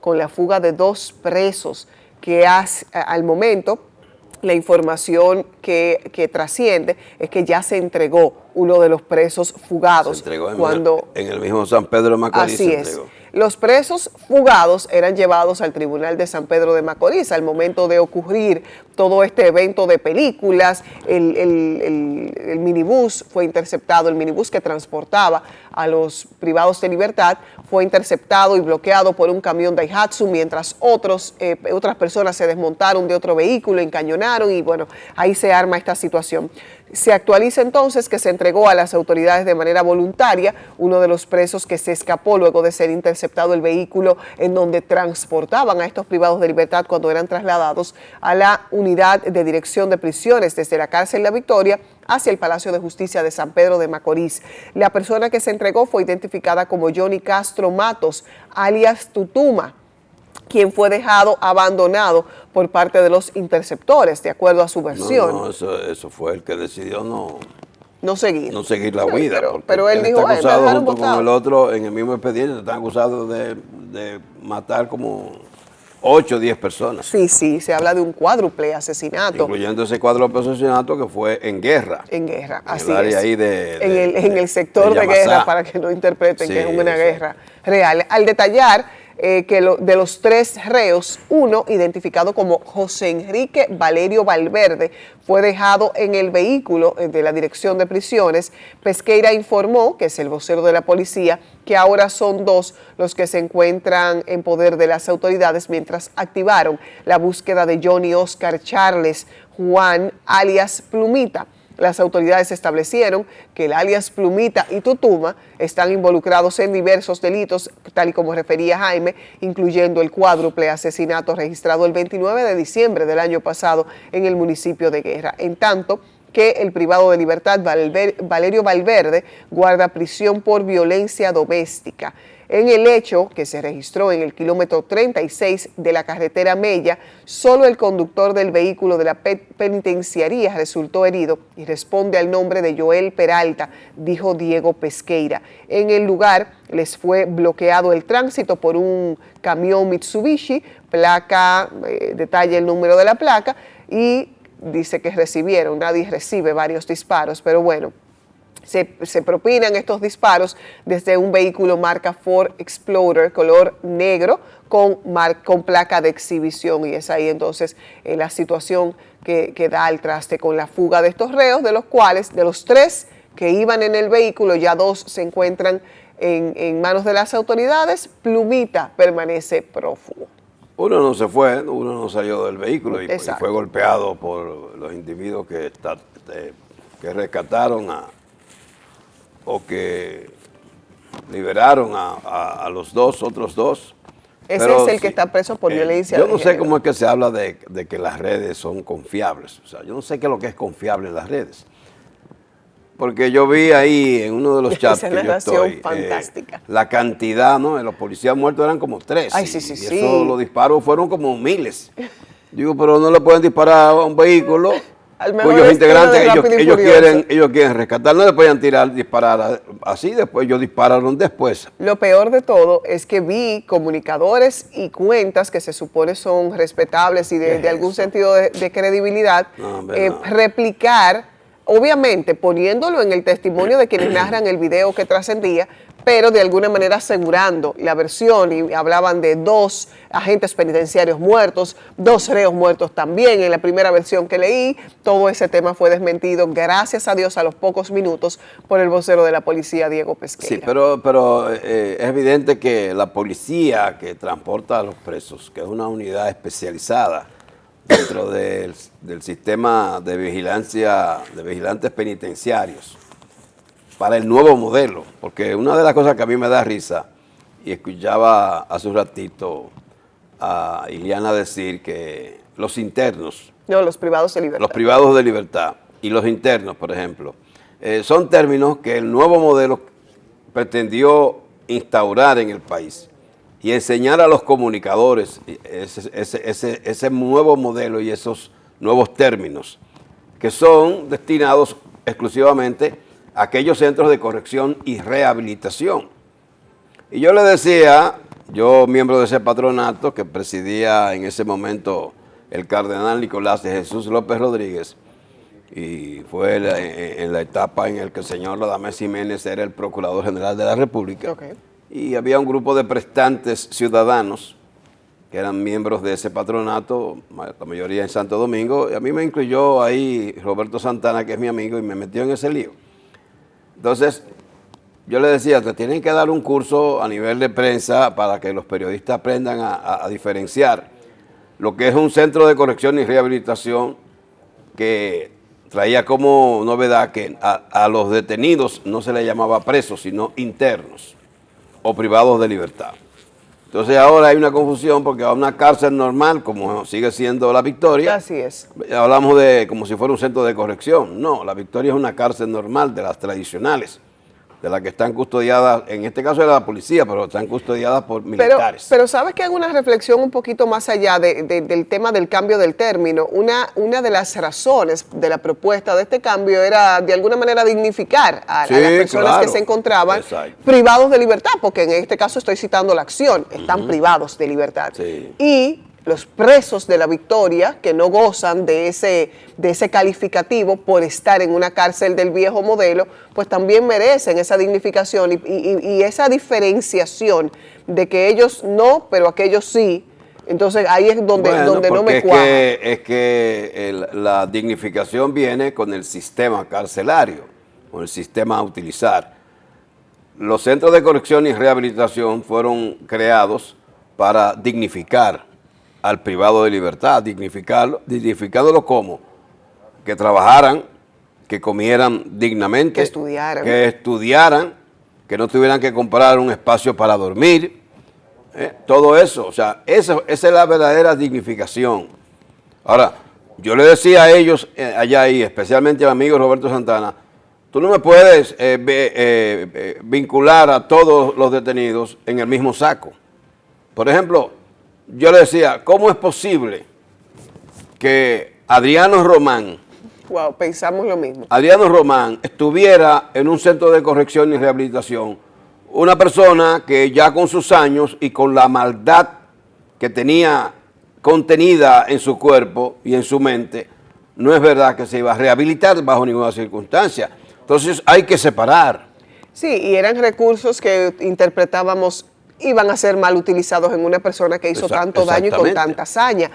con la fuga de 2 presos que al momento la información que trasciende es que ya se entregó uno de los presos fugados. Se entregó en el mismo San Pedro de Macorís. Así es. Los presos fugados eran llevados al Tribunal de San Pedro de Macorís al momento de ocurrir todo este evento de películas. El minibús fue interceptado, el minibús que transportaba a los privados de libertad fue interceptado y bloqueado por un camión Daihatsu, mientras otras personas se desmontaron de otro vehículo, encañonaron y bueno, ahí se arma esta situación. Se actualiza entonces que se entregó a las autoridades de manera voluntaria uno de los presos que se escapó luego de ser interceptado el vehículo en donde transportaban a estos privados de libertad cuando eran trasladados a la unidad de dirección de prisiones desde la cárcel La Victoria hacia el Palacio de Justicia de San Pedro de Macorís. La persona que se entregó fue identificada como Johnny Castro Matos, alias Tutuma, quien fue dejado abandonado por parte de los interceptores, de acuerdo a su versión. No, eso fue el que decidió no seguir la huida. Pero él dijo, está acusado me junto con el otro en el mismo expediente, están acusados de matar como 8 o 10 personas. Sí, se habla de un cuádruple asesinato. Incluyendo ese cuádruple asesinato que fue en guerra. Así es. Ahí en el sector de Yamasá. Guerra, para que no interpreten que es una guerra real. Al detallar que de los 3 reos, uno, identificado como José Enrique Valerio Valverde, fue dejado en el vehículo de la Dirección de Prisiones. Pesqueira informó, que es el vocero de la policía, que ahora son 2 los que se encuentran en poder de las autoridades mientras activaron la búsqueda de Johnny Oscar Charles Juan, alias Plumita. Las autoridades establecieron que el alias Plumita y Tutuma están involucrados en diversos delitos, tal y como refería Jaime, incluyendo el cuádruple asesinato registrado el 29 de diciembre del año pasado en el municipio de Guerra. En tanto que el privado de libertad Valerio Valverde guarda prisión por violencia doméstica. En el hecho que se registró en el kilómetro 36 de la carretera Mella, solo el conductor del vehículo de la penitenciaría resultó herido y responde al nombre de Joel Peralta, dijo Diego Pesqueira. En el lugar les fue bloqueado el tránsito por un camión Mitsubishi, detalla el número de la placa y dice que nadie recibe varios disparos, pero bueno. Se propinan estos disparos desde un vehículo marca Ford Explorer color negro con placa de exhibición, y es ahí entonces la situación que da al traste con la fuga de estos reos, de los cuales, de los 3 que iban en el vehículo, ya 2 se encuentran en manos de las autoridades. Plumita permanece prófugo. Uno no se fue, uno no salió del vehículo y fue golpeado por los individuos que rescataron o que liberaron a los otros dos. Ese es el que está preso por violencia. Yo no sé cómo es que se habla de que las redes son confiables. O sea, yo no sé qué es lo que es confiable en las redes. Porque yo vi ahí en uno de los chats que yo estoy, fantástica. La cantidad, ¿no? Los policías muertos eran como 3. Ay, sí. Los disparos fueron como miles. Digo, pero no le pueden disparar a un vehículo cuyos integrantes ellos quieren rescatar. No le pueden disparar así, después ellos dispararon después. Lo peor de todo es que vi comunicadores y cuentas que se supone son respetables y de algún sentido de credibilidad, replicar, obviamente poniéndolo en el testimonio de quienes narran el video que trascendía, pero de alguna manera asegurando la versión, y hablaban de 2 agentes penitenciarios muertos, 2 reos muertos también. En la primera versión que leí, todo ese tema fue desmentido, gracias a Dios, a los pocos minutos, por el vocero de la policía, Diego Pesqueira. Sí, pero es evidente que la policía que transporta a los presos, que es una unidad especializada dentro del sistema de vigilancia, de vigilantes penitenciarios, para el nuevo modelo, porque una de las cosas que a mí me da risa, y escuchaba hace un ratito a Iliana decir que los internos... No, los privados de libertad. Los privados de libertad y los internos, por ejemplo, son términos que el nuevo modelo pretendió instaurar en el país y enseñar a los comunicadores ese nuevo modelo y esos nuevos términos que son destinados exclusivamente a aquellos centros de corrección y rehabilitación. Y yo le decía, yo miembro de ese patronato que presidía en ese momento el cardenal Nicolás de Jesús López Rodríguez, y fue en la etapa en la que el señor Radamés Jiménez era el Procurador General de la República. Okay. Y había un grupo de prestantes ciudadanos que eran miembros de ese patronato, la mayoría en Santo Domingo, y a mí me incluyó ahí Roberto Santana, que es mi amigo, y me metió en ese lío. Entonces, yo le decía, te tienen que dar un curso a nivel de prensa para que los periodistas aprendan a diferenciar lo que es un centro de corrección y rehabilitación, que traía como novedad que a los detenidos no se les llamaba presos, sino internos o privados de libertad. Entonces ahora hay una confusión porque a una cárcel normal, como sigue siendo La Victoria, Así es. hablamos de como si fuera un centro de corrección. No, La Victoria es una cárcel normal, de las tradicionales, de las que están custodiadas, en este caso era la policía, pero están custodiadas por militares. Pero sabes que hago una reflexión un poquito más allá del tema del cambio del término. Una de las razones de la propuesta de este cambio era de alguna manera dignificar a las personas que se encontraban privados de libertad, porque en este caso estoy citando la acción, están privados de libertad. Sí. Y los presos de La Victoria, que no gozan de ese calificativo por estar en una cárcel del viejo modelo, pues también merecen esa dignificación y esa diferenciación de que ellos no, pero aquellos sí. Entonces ahí es donde no me cuadra. Es que la dignificación viene con el sistema carcelario, con el sistema a utilizar. Los centros de corrección y rehabilitación fueron creados para dignificar al privado de libertad, dignificándolo como que trabajaran, que comieran dignamente, que estudiaran, que no tuvieran que comprar un espacio para dormir, todo eso, o sea, esa es la verdadera dignificación. Ahora, yo le decía a ellos allá ahí, especialmente a mi amigo Roberto Santana, tú no me puedes vincular a todos los detenidos en el mismo saco. Por ejemplo, yo le decía, ¿cómo es posible que Adriano Román, wow, pensamos lo mismo, Adriano Román estuviera en un centro de corrección y rehabilitación? Una persona que ya con sus años y con la maldad que tenía contenida en su cuerpo y en su mente, no es verdad que se iba a rehabilitar bajo ninguna circunstancia. Entonces hay que separar. Sí, y eran recursos que interpretábamos iban a ser mal utilizados en una persona que hizo tanto daño y con tanta hazaña.